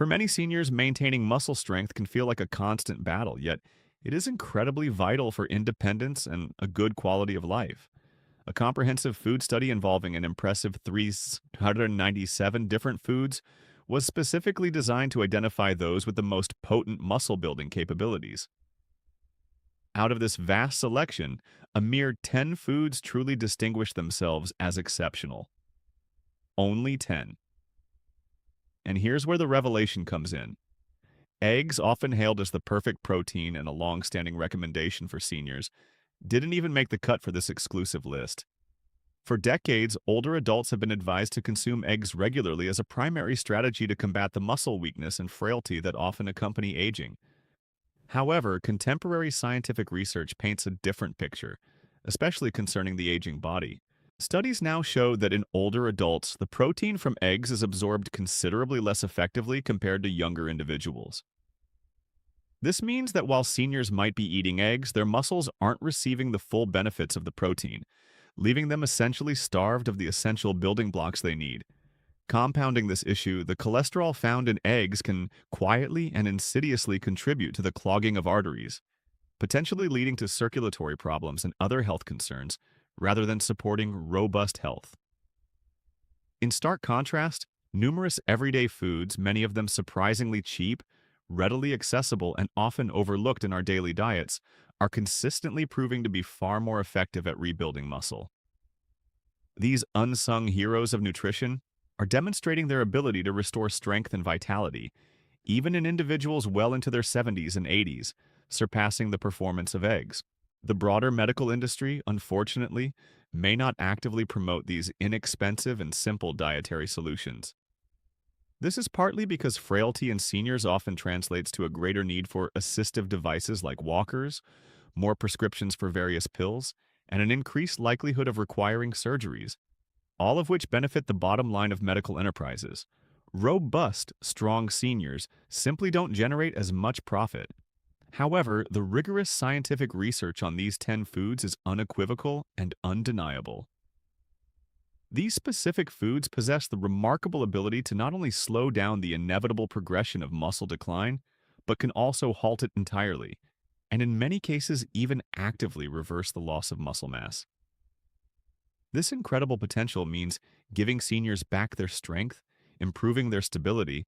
For many seniors, maintaining muscle strength can feel like a constant battle, yet it is incredibly vital for independence and a good quality of life. A comprehensive food study involving an impressive 397 different foods was specifically designed to identify those with the most potent muscle building capabilities. Out of this vast selection, a mere 10 foods truly distinguish themselves as exceptional. Only 10. And here's where the revelation comes in. Eggs, often hailed as the perfect protein and a long-standing recommendation for seniors, didn't even make the cut for this exclusive list. For decades, older adults have been advised to consume eggs regularly as a primary strategy to combat the muscle weakness and frailty that often accompany aging. However, contemporary scientific research paints a different picture, especially concerning the aging body. Studies now show that in older adults, the protein from eggs is absorbed considerably less effectively compared to younger individuals. This means that while seniors might be eating eggs, their muscles aren't receiving the full benefits of the protein, leaving them essentially starved of the essential building blocks they need. Compounding this issue, the cholesterol found in eggs can quietly and insidiously contribute to the clogging of arteries, potentially leading to circulatory problems and other health concerns, rather than supporting robust health. In stark contrast, numerous everyday foods, many of them surprisingly cheap, readily accessible, and often overlooked in our daily diets, are consistently proving to be far more effective at rebuilding muscle. These unsung heroes of nutrition are demonstrating their ability to restore strength and vitality, even in individuals well into their 70s and 80s, surpassing the performance of eggs. The broader medical industry, unfortunately, may not actively promote these inexpensive and simple dietary solutions. This is partly because frailty in seniors often translates to a greater need for assistive devices like walkers, more prescriptions for various pills, and an increased likelihood of requiring surgeries, all of which benefit the bottom line of medical enterprises. Robust, strong seniors simply don't generate as much profit. However, the rigorous scientific research on these 10 foods is unequivocal and undeniable. These specific foods possess the remarkable ability to not only slow down the inevitable progression of muscle decline, but can also halt it entirely, and in many cases even actively reverse the loss of muscle mass. This incredible potential means giving seniors back their strength, improving their stability,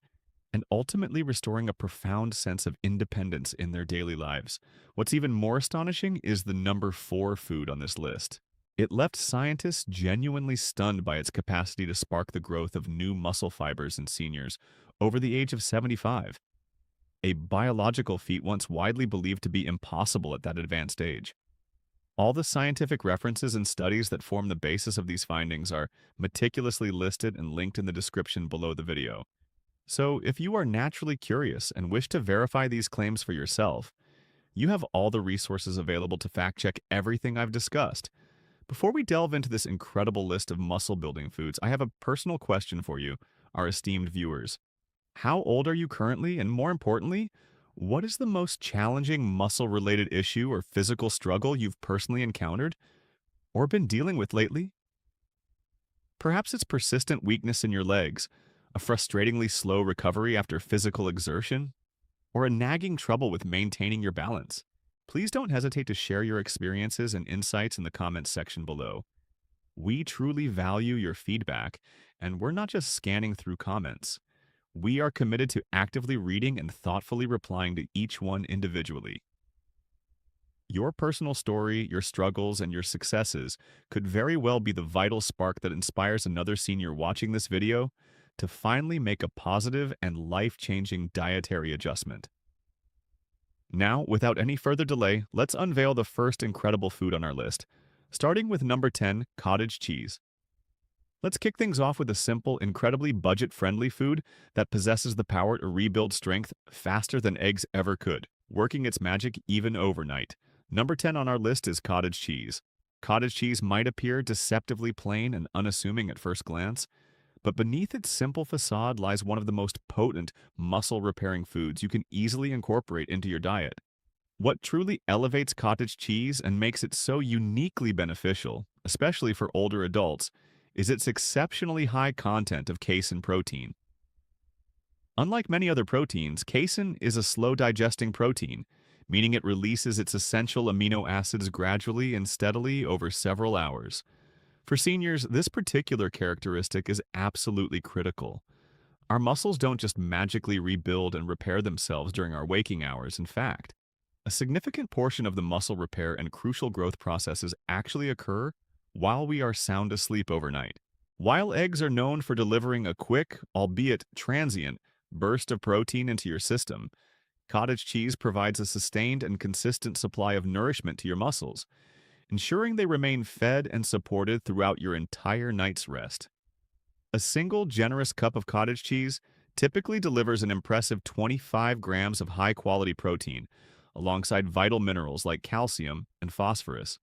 and ultimately restoring a profound sense of independence in their daily lives. What's even more astonishing is the number 4 food on this list. It left scientists genuinely stunned by its capacity to spark the growth of new muscle fibers in seniors over the age of 75, a biological feat once widely believed to be impossible at that advanced age. All the scientific references and studies that form the basis of these findings are meticulously listed and linked in the description below the video. So, if you are naturally curious and wish to verify these claims for yourself, you have all the resources available to fact-check everything I've discussed. Before we delve into this incredible list of muscle-building foods, I have a personal question for you, our esteemed viewers. How old are you currently, and more importantly, what is the most challenging muscle-related issue or physical struggle you've personally encountered or been dealing with lately? Perhaps it's persistent weakness in your legs, a frustratingly slow recovery after physical exertion, or a nagging trouble with maintaining your balance. Please don't hesitate to share your experiences and insights in the comments section below. We truly value your feedback, and we're not just scanning through comments. We are committed to actively reading and thoughtfully replying to each one individually. Your personal story, your struggles, and your successes could very well be the vital spark that inspires another senior watching this video to finally make a positive and life-changing dietary adjustment. Now, without any further delay, let's unveil the first incredible food on our list, starting with number 10, cottage cheese. Let's kick things off with a simple, incredibly budget-friendly food that possesses the power to rebuild strength faster than eggs ever could, working its magic even overnight. Number 10 on our list is cottage cheese. Cottage cheese might appear deceptively plain and unassuming at first glance, but beneath its simple facade lies one of the most potent muscle-repairing foods you can easily incorporate into your diet. What truly elevates cottage cheese and makes it so uniquely beneficial, especially for older adults, is its exceptionally high content of casein protein. Unlike many other proteins, casein is a slow digesting protein, meaning it releases its essential amino acids gradually and steadily over several hours. For seniors, this particular characteristic is absolutely critical. Our muscles don't just magically rebuild and repair themselves during our waking hours. In fact, a significant portion of the muscle repair and crucial growth processes actually occur while we are sound asleep overnight. While eggs are known for delivering a quick, albeit transient, burst of protein into your system, cottage cheese provides a sustained and consistent supply of nourishment to your muscles, ensuring they remain fed and supported throughout your entire night's rest. A single generous cup of cottage cheese typically delivers an impressive 25 grams of high-quality protein, alongside vital minerals like calcium and phosphorus.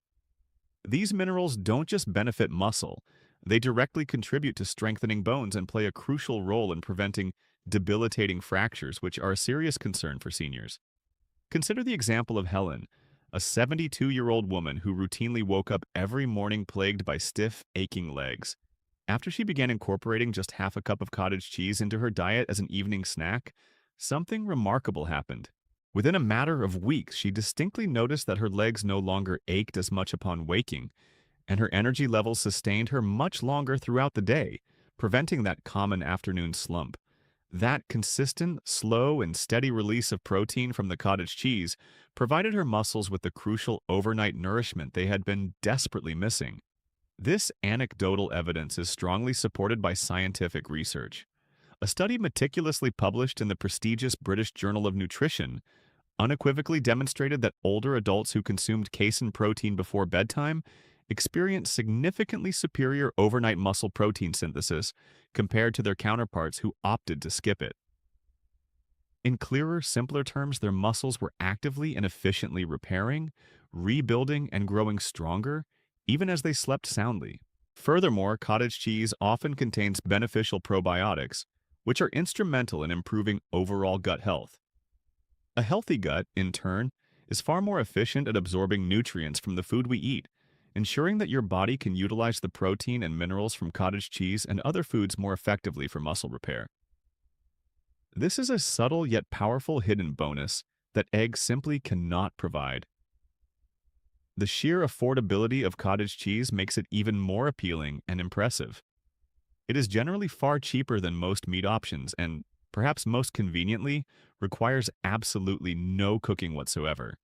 These minerals don't just benefit muscle, they directly contribute to strengthening bones and play a crucial role in preventing debilitating fractures, which are a serious concern for seniors. Consider the example of Helen, a 72-year-old woman who routinely woke up every morning plagued by stiff, aching legs. After she began incorporating just half a cup of cottage cheese into her diet as an evening snack, something remarkable happened. Within a matter of weeks, she distinctly noticed that her legs no longer ached as much upon waking, and her energy levels sustained her much longer throughout the day, preventing that common afternoon slump. That consistent, slow, and steady release of protein from the cottage cheese provided her muscles with the crucial overnight nourishment they had been desperately missing. This anecdotal evidence is strongly supported by scientific research. A study meticulously published in the prestigious British Journal of Nutrition unequivocally demonstrated that older adults who consumed casein protein before bedtime experienced significantly superior overnight muscle protein synthesis compared to their counterparts who opted to skip it. In clearer, simpler terms, their muscles were actively and efficiently repairing, rebuilding, and growing stronger, even as they slept soundly. Furthermore, cottage cheese often contains beneficial probiotics, which are instrumental in improving overall gut health. A healthy gut, in turn, is far more efficient at absorbing nutrients from the food we eat, ensuring that your body can utilize the protein and minerals from cottage cheese and other foods more effectively for muscle repair. This is a subtle yet powerful hidden bonus that eggs simply cannot provide. The sheer affordability of cottage cheese makes it even more appealing and impressive. It is generally far cheaper than most meat options and, perhaps most conveniently, requires absolutely no cooking whatsoever.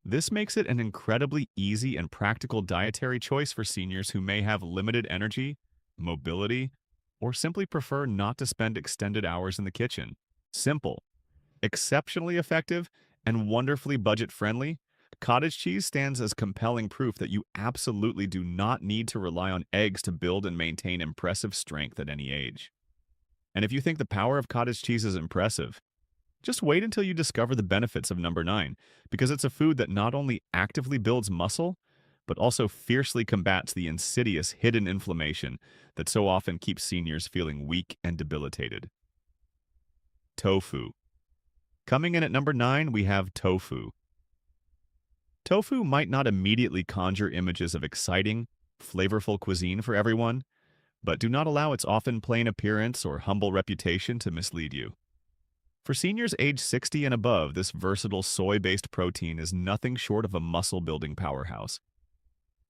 This makes it an incredibly easy and practical dietary choice for seniors who may have limited energy, mobility, or simply prefer not to spend extended hours in the kitchen. Simple, exceptionally effective, and wonderfully budget-friendly, cottage cheese stands as compelling proof that you absolutely do not need to rely on eggs to build and maintain impressive strength at any age. And if you think the power of cottage cheese is impressive, just wait until you discover the benefits of number 9, because it's a food that not only actively builds muscle, but also fiercely combats the insidious hidden inflammation that so often keeps seniors feeling weak and debilitated. Tofu. Coming in at number 9, we have tofu. Tofu might not immediately conjure images of exciting, flavorful cuisine for everyone, but do not allow its often plain appearance or humble reputation to mislead you. For seniors age 60 and above, this versatile soy-based protein is nothing short of a muscle-building powerhouse.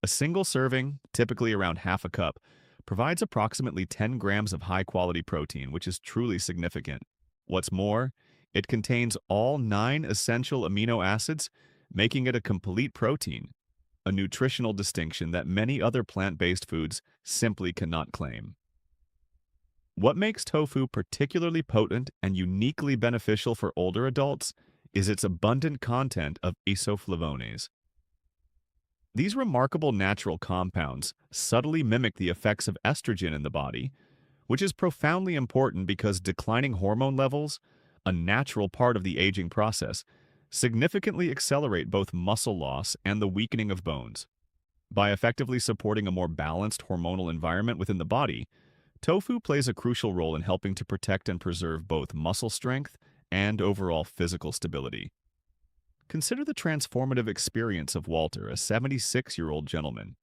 A single serving, typically around half a cup, provides approximately 10 grams of high-quality protein, which is truly significant. What's more, it contains all 9 essential amino acids, making it a complete protein, a nutritional distinction that many other plant-based foods simply cannot claim. What makes tofu particularly potent and uniquely beneficial for older adults is its abundant content of isoflavones. These remarkable natural compounds subtly mimic the effects of estrogen in the body, which is profoundly important because declining hormone levels, a natural part of the aging process, significantly accelerate both muscle loss and the weakening of bones. By effectively supporting a more balanced hormonal environment within the body, tofu plays a crucial role in helping to protect and preserve both muscle strength and overall physical stability. Consider the transformative experience of Walter, a 76-year-old gentleman.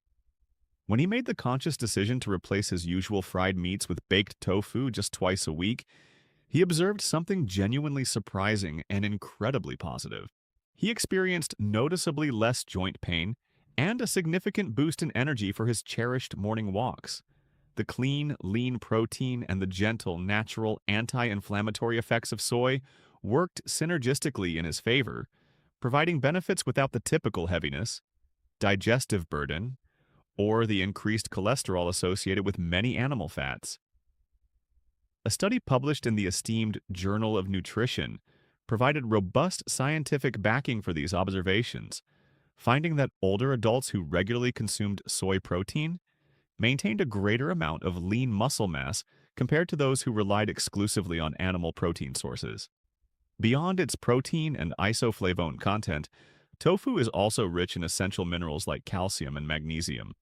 When he made the conscious decision to replace his usual fried meats with baked tofu just twice a week, he observed something genuinely surprising and incredibly positive. He experienced noticeably less joint pain and a significant boost in energy for his cherished morning walks. The clean, lean protein and the gentle, natural, anti-inflammatory effects of soy worked synergistically in his favor, providing benefits without the typical heaviness, digestive burden, or the increased cholesterol associated with many animal fats. A study published in the esteemed Journal of Nutrition provided robust scientific backing for these observations, finding that older adults who regularly consumed soy protein maintained a greater amount of lean muscle mass compared to those who relied exclusively on animal protein sources. Beyond its protein and isoflavone content, tofu is also rich in essential minerals like calcium and magnesium.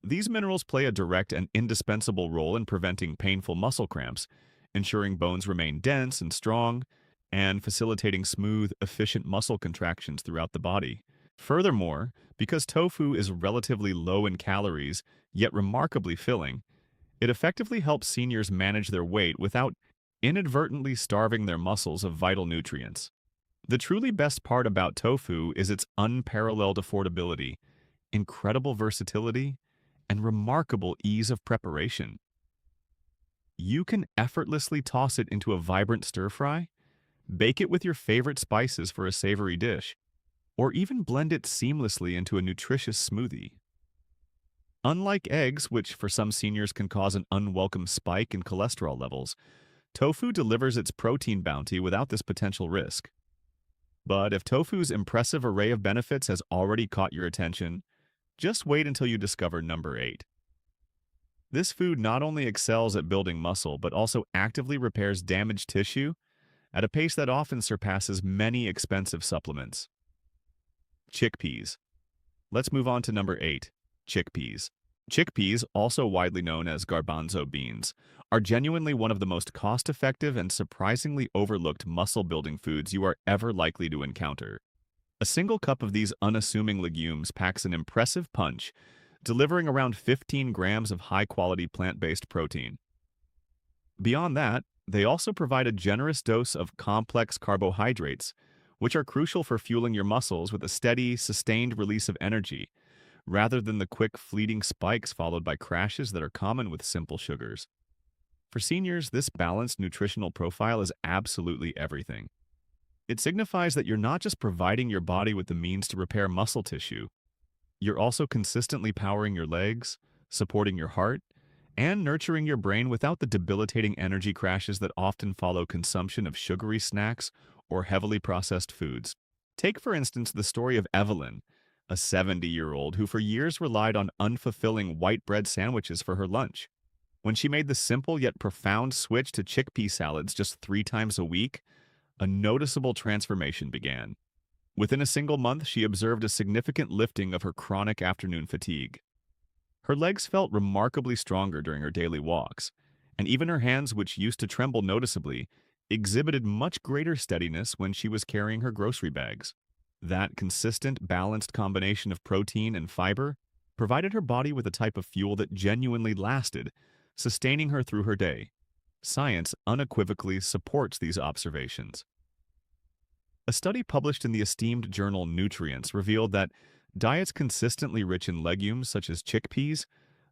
These minerals play a direct and indispensable role in preventing painful muscle cramps, ensuring bones remain dense and strong, and facilitating smooth, efficient muscle contractions throughout the body. Furthermore, because tofu is relatively low in calories, yet remarkably filling, it effectively helps seniors manage their weight without inadvertently starving their muscles of vital nutrients. The truly best part about tofu is its unparalleled affordability, incredible versatility, and remarkable ease of preparation. You can effortlessly toss it into a vibrant stir-fry, bake it with your favorite spices for a savory dish, or even blend it seamlessly into a nutritious smoothie. Unlike eggs, which for some seniors can cause an unwelcome spike in cholesterol levels, tofu delivers its protein bounty without this potential risk. But if tofu's impressive array of benefits has already caught your attention, just wait until you discover number 8. This food not only excels at building muscle, but also actively repairs damaged tissue at a pace that often surpasses many expensive supplements. Chickpeas. Let's move on to number 8, chickpeas. Chickpeas, also widely known as garbanzo beans, are genuinely one of the most cost-effective and surprisingly overlooked muscle-building foods you are ever likely to encounter. A single cup of these unassuming legumes packs an impressive punch, delivering around 15 grams of high-quality plant-based protein. Beyond that, they also provide a generous dose of complex carbohydrates, which are crucial for fueling your muscles with a steady, sustained release of energy, rather than the quick, fleeting spikes followed by crashes that are common with simple sugars. For seniors, this balanced nutritional profile is absolutely everything. It signifies that you're not just providing your body with the means to repair muscle tissue, you're also consistently powering your legs, supporting your heart, and nurturing your brain without the debilitating energy crashes that often follow consumption of sugary snacks or heavily processed foods. Take, for instance, the story of Evelyn, a 70-year-old who for years relied on unfulfilling white bread sandwiches for her lunch. When she made the simple yet profound switch to chickpea salads just 3 times a week, a noticeable transformation began. Within a single month, she observed a significant lifting of her chronic afternoon fatigue. Her legs felt remarkably stronger during her daily walks, and even her hands, which used to tremble noticeably, exhibited much greater steadiness when she was carrying her grocery bags. That consistent, balanced combination of protein and fiber provided her body with a type of fuel that genuinely lasted, sustaining her through her day. Science unequivocally supports these observations. A study published in the esteemed journal Nutrients revealed that diets consistently rich in legumes such as chickpeas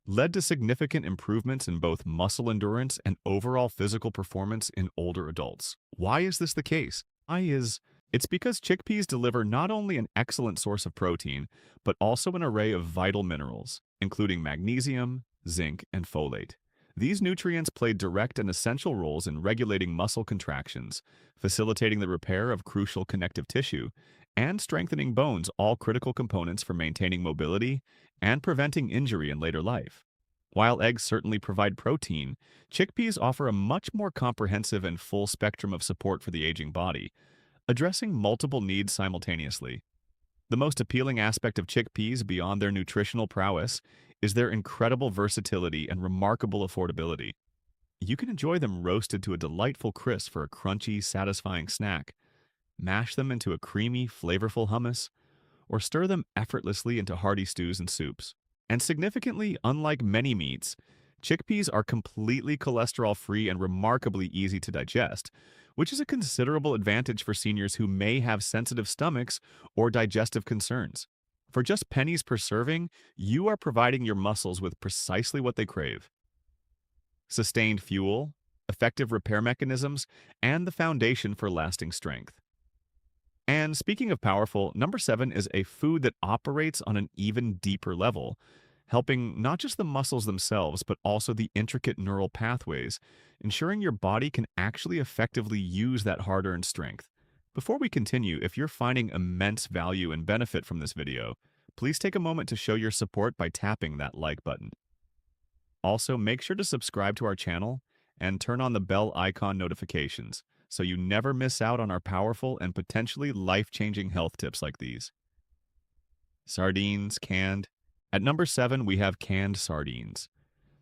led to significant improvements in both muscle endurance and overall physical performance in older adults. Why is this the case? It's because chickpeas deliver not only an excellent source of protein, but also an array of vital minerals, including magnesium, zinc, and folate. These nutrients play direct and essential roles in regulating muscle contractions, facilitating the repair of crucial connective tissue, and strengthening bones, all critical components for maintaining mobility and preventing injury in later life. While eggs certainly provide protein, chickpeas offer a much more comprehensive and full spectrum of support for the aging body, addressing multiple needs simultaneously. The most appealing aspect of chickpeas beyond their nutritional prowess is their incredible versatility and remarkable affordability. You can enjoy them roasted to a delightful crisp for a crunchy, satisfying snack, mash them into a creamy, flavorful hummus, or stir them effortlessly into hearty stews and soups. And significantly, unlike many meats, Chickpeas are completely cholesterol-free and remarkably easy to digest, which is a considerable advantage for seniors who may have sensitive stomachs or digestive concerns. For just pennies per serving, you are providing your muscles with precisely what they crave: sustained fuel, effective repair mechanisms, and the foundation for lasting strength. And speaking of powerful, number 7 is a food that operates on an even deeper level, helping not just the muscles themselves, but also the intricate neural pathways, ensuring your body can actually effectively use that hard-earned strength. Before we continue, if you're finding immense value and benefit from this video, please take a moment to show your support by tapping that like button. Also, make sure to subscribe to our channel and turn on the bell icon notifications so you never miss out on our powerful and potentially life-changing health tips like these. Sardines, canned. At number 7, we have canned sardines.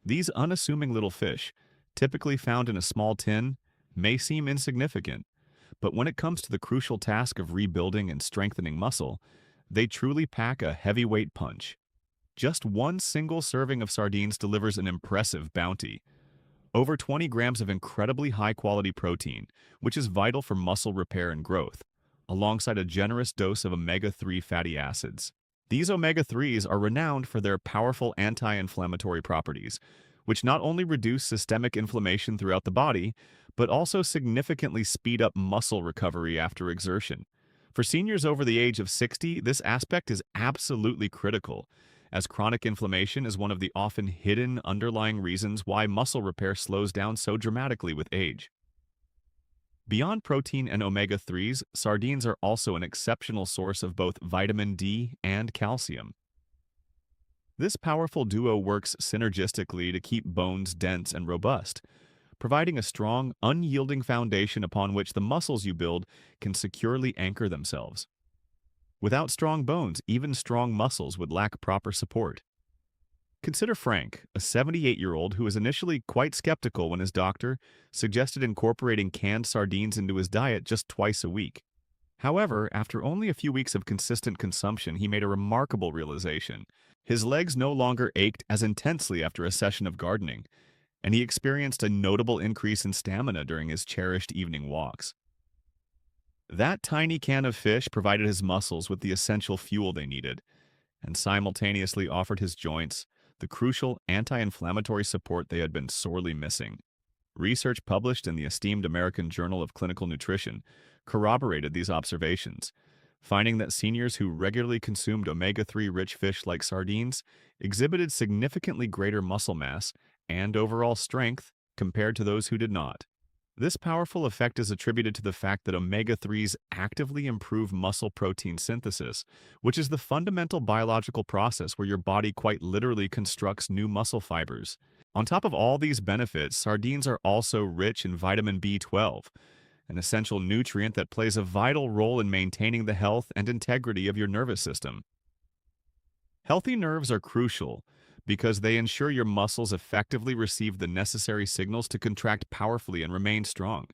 These unassuming little fish, typically found in a small tin, may seem insignificant, but when it comes to the crucial task of rebuilding and strengthening muscle, they truly pack a heavyweight punch. Just one single serving of sardines delivers an impressive bounty. Over 20 grams of incredibly high-quality protein, which is vital for muscle repair and growth, alongside a generous dose of omega-3 fatty acids. These omega-3s are renowned for their powerful anti-inflammatory properties, which not only reduce systemic inflammation throughout the body, but also significantly speed up muscle recovery after exertion. For seniors over the age of 60, this aspect is absolutely critical, as chronic inflammation is one of the often hidden underlying reasons why muscle repair slows down so dramatically with age. Beyond protein and omega-3s, sardines are also an exceptional source of both vitamin D and calcium. This powerful duo works synergistically to keep bones dense and robust, providing a strong, unyielding foundation upon which the muscles you build can securely anchor themselves. Without strong bones, even strong muscles would lack proper support. Consider Frank, a 78-year-old who was initially quite skeptical when his doctor suggested incorporating canned sardines into his diet just twice a week. However, after only a few weeks of consistent consumption, he made a remarkable realization. His legs no longer ached as intensely after a session of gardening, and he experienced a notable increase in stamina during his cherished evening walks. That tiny can of fish provided his muscles with the essential fuel they needed, and simultaneously offered his joints the crucial anti-inflammatory support they had been sorely missing. Research published in the esteemed American Journal of Clinical Nutrition corroborated these observations, finding that seniors who regularly consumed omega-3 rich fish like sardines exhibited significantly greater muscle mass and overall strength compared to those who did not. This powerful effect is attributed to the fact that omega-3s actively improve muscle protein synthesis, which is the fundamental biological process where your body quite literally constructs new muscle fibers. On top of all these benefits, sardines are also rich in vitamin B12, an essential nutrient that plays a vital role in maintaining the health and integrity of your nervous system. Healthy nerves are crucial because they ensure your muscles effectively receive the necessary signals to contract powerfully and remain strong.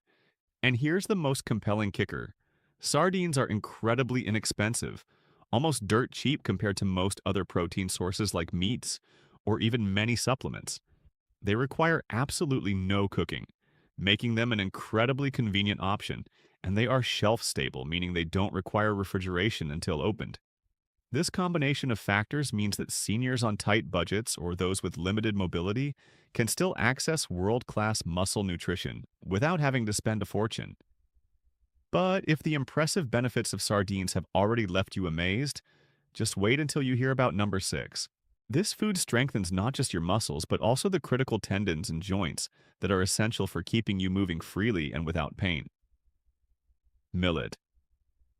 And here's the most compelling kicker. Sardines are incredibly inexpensive, almost dirt cheap compared to most other protein sources like meats or even many supplements. They require absolutely no cooking, making them an incredibly convenient option, and they are shelf-stable, meaning they don't require refrigeration until opened. This combination of factors means that seniors on tight budgets or those with limited mobility can still access world-class muscle nutrition without having to spend a fortune. But if the impressive benefits of sardines have already left you amazed, just wait until you hear about number 6. This food strengthens not just your muscles, but also the critical tendons and joints that are essential for keeping you moving freely and without pain. Millet.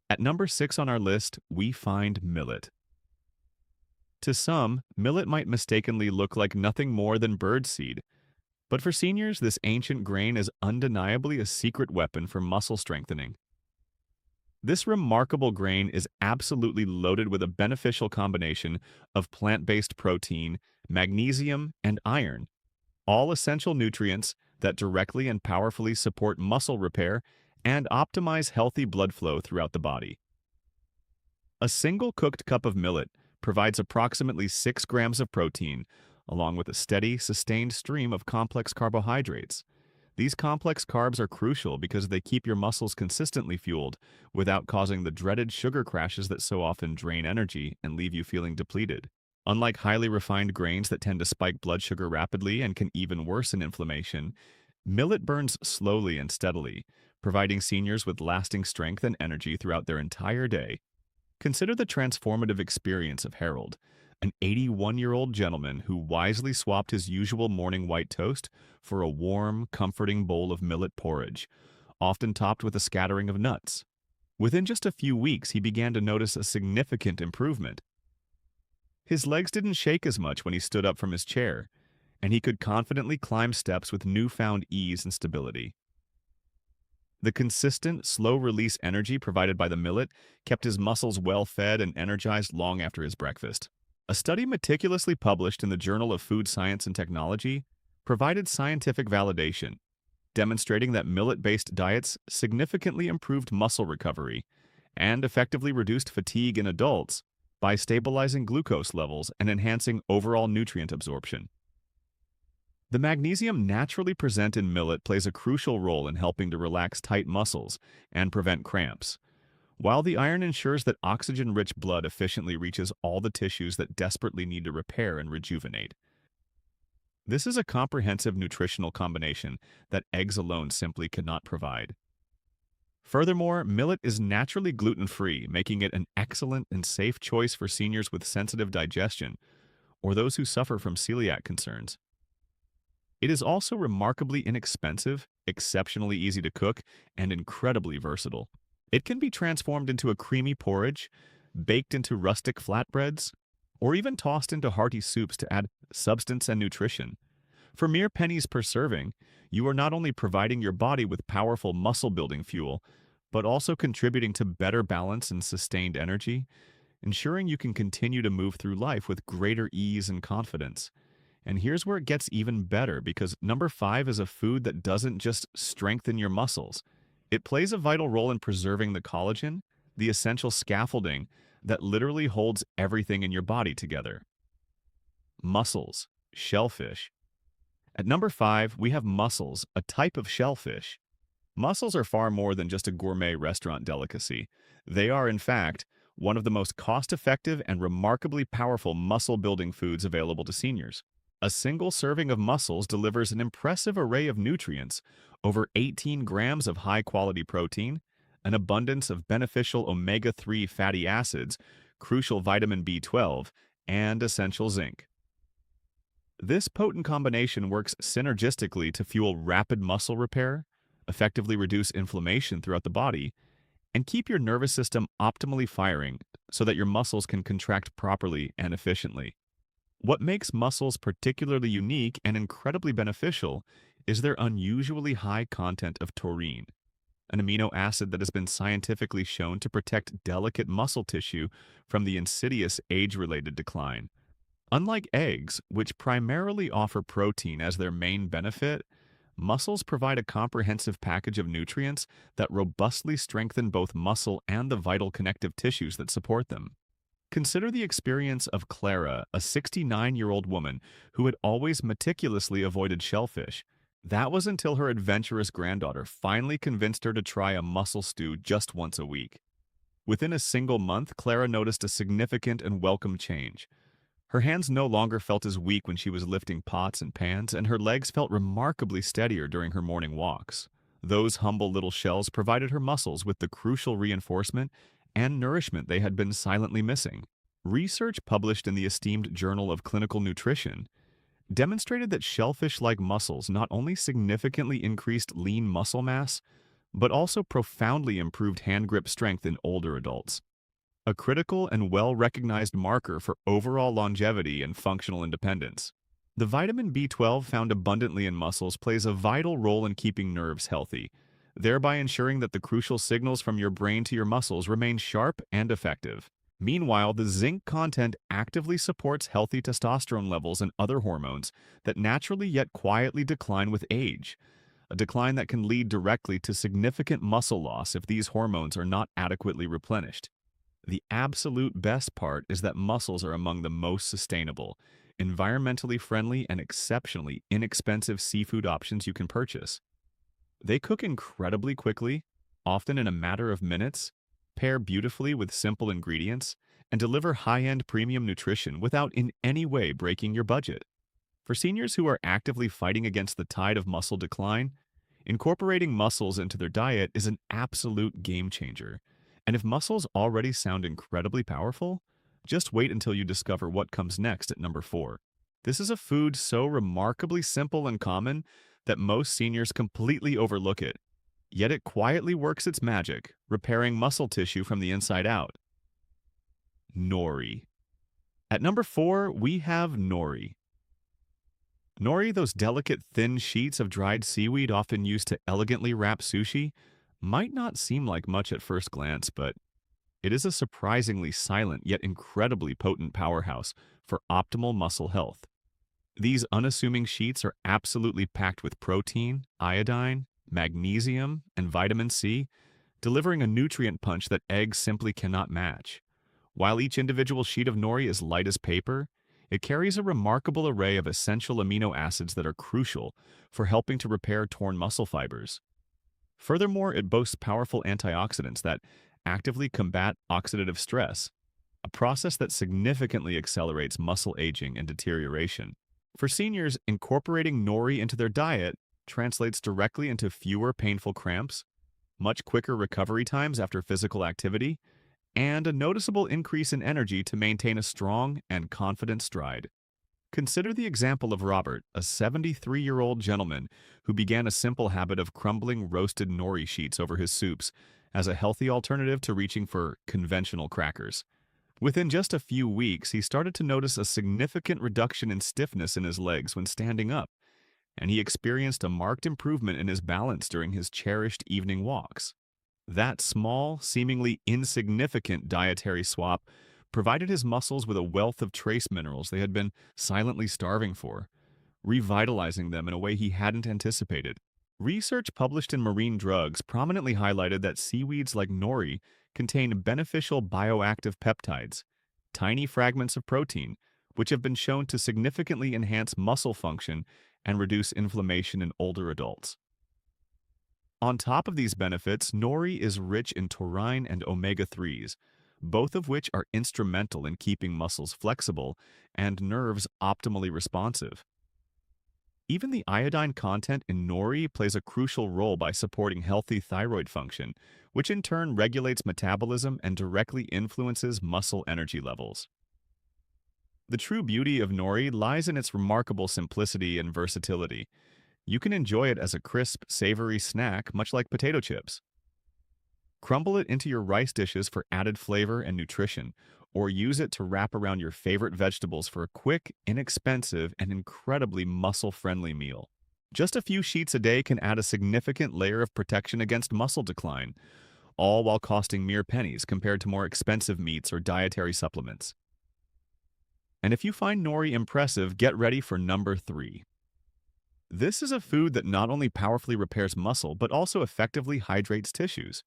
At number 6 on our list, we find millet. To some, millet might mistakenly look like nothing more than birdseed, but for seniors, this ancient grain is undeniably a secret weapon for muscle strengthening. This remarkable grain is absolutely loaded with a beneficial combination of plant-based protein, magnesium, and iron, all essential nutrients that directly and powerfully support muscle repair and optimize healthy blood flow throughout the body. A single cooked cup of millet provides approximately 6 grams of protein, along with a steady, sustained stream of complex carbohydrates. These complex carbs are crucial because they keep your muscles consistently fueled without causing the dreaded sugar crashes that so often drain energy and leave you feeling depleted. Unlike highly refined grains that tend to spike blood sugar rapidly and can even worsen inflammation, millet burns slowly and steadily, providing seniors with lasting strength and energy throughout their entire day. Consider the transformative experience of Harold, an 81-year-old gentleman who wisely swapped his usual morning white toast for a warm, comforting bowl of millet porridge, often topped with a scattering of nuts. Within just a few weeks, he began to notice a significant improvement. His legs didn't shake as much when he stood up from his chair, and he could confidently climb steps with newfound ease and stability. The consistent, slow-release energy provided by the millet kept his muscles well-fed and energized long after his breakfast. A study meticulously published in the Journal of Food Science and Technology provided scientific validation, demonstrating that millet-based diets significantly improved muscle recovery and effectively reduced fatigue in adults by stabilizing glucose levels and enhancing overall nutrient absorption. The magnesium naturally present in millet plays a crucial role in helping to relax tight muscles and prevent cramps, while the iron ensures that oxygen-rich blood efficiently reaches all the tissues that desperately need to repair and rejuvenate. This is a comprehensive nutritional combination that eggs alone simply cannot provide. Furthermore, millet is naturally gluten-free, making it an excellent and safe choice for seniors with sensitive digestion or those who suffer from celiac concerns. It is also remarkably inexpensive, exceptionally easy to cook, and incredibly versatile. It can be transformed into a creamy porridge, baked into rustic flatbreads, or even tossed into hearty soups to add substance and nutrition. For mere pennies per serving, you are not only providing your body with powerful muscle-building fuel, but also contributing to better balance and sustained energy, ensuring you can continue to move through life with greater ease and confidence. And here's where it gets even better, because number 5 is a food that doesn't just strengthen your muscles. It plays a vital role in preserving the collagen, the essential scaffolding that literally holds everything in your body together. Mussels, shellfish. At number 5, we have mussels, a type of shellfish. Mussels are far more than just a gourmet restaurant delicacy. They are, in fact, one of the most cost-effective and remarkably powerful muscle-building foods available to seniors. A single serving of mussels delivers an impressive array of nutrients, over 18 grams of high-quality protein, an abundance of beneficial omega-3 fatty acids, crucial vitamin B12, and essential zinc. This potent combination works synergistically to fuel rapid muscle repair, effectively reduce inflammation throughout the body, and keep your nervous system optimally firing so that your muscles can contract properly and efficiently. What makes mussels particularly unique and incredibly beneficial is their unusually high content of taurine, an amino acid that has been scientifically shown to protect delicate muscle tissue from the insidious age-related decline. Unlike eggs, which primarily offer protein as their main benefit, mussels provide a comprehensive package of nutrients that robustly strengthen both muscle and the vital connective tissues that support them. Consider the experience of Clara, a 69-year-old woman who had always meticulously avoided shellfish. That was until her adventurous granddaughter finally convinced her to try a mussel stew just once a week. Within a single month, Clara noticed a significant and welcome change. Her hands no longer felt as weak when she was lifting pots and pans, and her legs felt remarkably steadier during her morning walks. Those humble little shells provided her muscles with the crucial reinforcement and nourishment they had been silently missing. Research published in the esteemed Journal of Clinical Nutrition demonstrated that shellfish-like mussels not only significantly increased lean muscle mass, but also profoundly improved hand grip strength in older adults, a critical and well-recognized marker for overall longevity and functional independence. The vitamin B12 found abundantly in mussels plays a vital role in keeping nerves healthy, thereby ensuring that the crucial signals from your brain to your muscles remain sharp and effective. Meanwhile, the zinc content actively supports healthy testosterone levels and other hormones that naturally yet quietly decline with age, a decline that can lead directly to significant muscle loss if these hormones are not adequately replenished. The absolute best part is that mussels are among the most sustainable, environmentally friendly, and exceptionally inexpensive seafood options you can purchase. They cook incredibly quickly, often in a matter of minutes, pair beautifully with simple ingredients, and deliver high-end premium nutrition without in any way breaking your budget. For seniors who are actively fighting against the tide of muscle decline, incorporating mussels into their diet is an absolute game changer. And if mussels already sound incredibly powerful, just wait until you discover what comes next at number 4. This is a food so remarkably simple and common that most seniors completely overlook it. Yet it quietly works its magic, repairing muscle tissue from the inside out. Nori. At number 4, we have nori. Nori, those delicate thin sheets of dried seaweed often used to elegantly wrap sushi, might not seem like much at first glance, but it is a surprisingly silent yet incredibly potent powerhouse for optimal muscle health. These unassuming sheets are absolutely packed with protein, iodine, magnesium, and vitamin C, delivering a nutrient punch that eggs simply cannot match. While each individual sheet of nori is light as paper, it carries a remarkable array of essential amino acids that are crucial for helping to repair torn muscle fibers. Furthermore, it boasts powerful antioxidants that actively combat oxidative stress, a process that significantly accelerates muscle aging and deterioration. For seniors, incorporating nori into their diet translates directly into fewer painful cramps, much quicker recovery times after physical activity, and a noticeable increase in energy to maintain a strong and confident stride. Consider the example of Robert, a 73-year-old gentleman who began a simple habit of crumbling roasted nori sheets over his soups as a healthy alternative to reaching for conventional crackers. Within just a few weeks, he started to notice a significant reduction in stiffness in his legs when standing up, and he experienced a marked improvement in his balance during his cherished evening walks. That small, seemingly insignificant dietary swap provided his muscles with a wealth of trace minerals they had been silently starving for, revitalizing them in a way he hadn't anticipated. Research published in Marine Drugs prominently highlighted that seaweeds like nori contain beneficial bioactive peptides, tiny fragments of protein, which have been shown to significantly enhance muscle function and reduce inflammation in older adults. On top of these benefits, nori is rich in taurine and omega-3s, both of which are instrumental in keeping muscles flexible and nerves optimally responsive. Even the iodine content in nori plays a crucial role by supporting healthy thyroid function, which in turn regulates metabolism and directly influences muscle energy levels. The true beauty of nori lies in its remarkable simplicity and versatility. You can enjoy it as a crisp, savory snack, much like potato chips. Crumble it into your rice dishes for added flavor and nutrition, or use it to wrap around your favorite vegetables for a quick, inexpensive, and incredibly muscle-friendly meal. Just a few sheets a day can add a significant layer of protection against muscle decline, all while costing mere pennies compared to more expensive meats or dietary supplements. And if you find nori impressive, get ready for number 3. This is a food that not only powerfully repairs muscle, but also effectively hydrates tissues.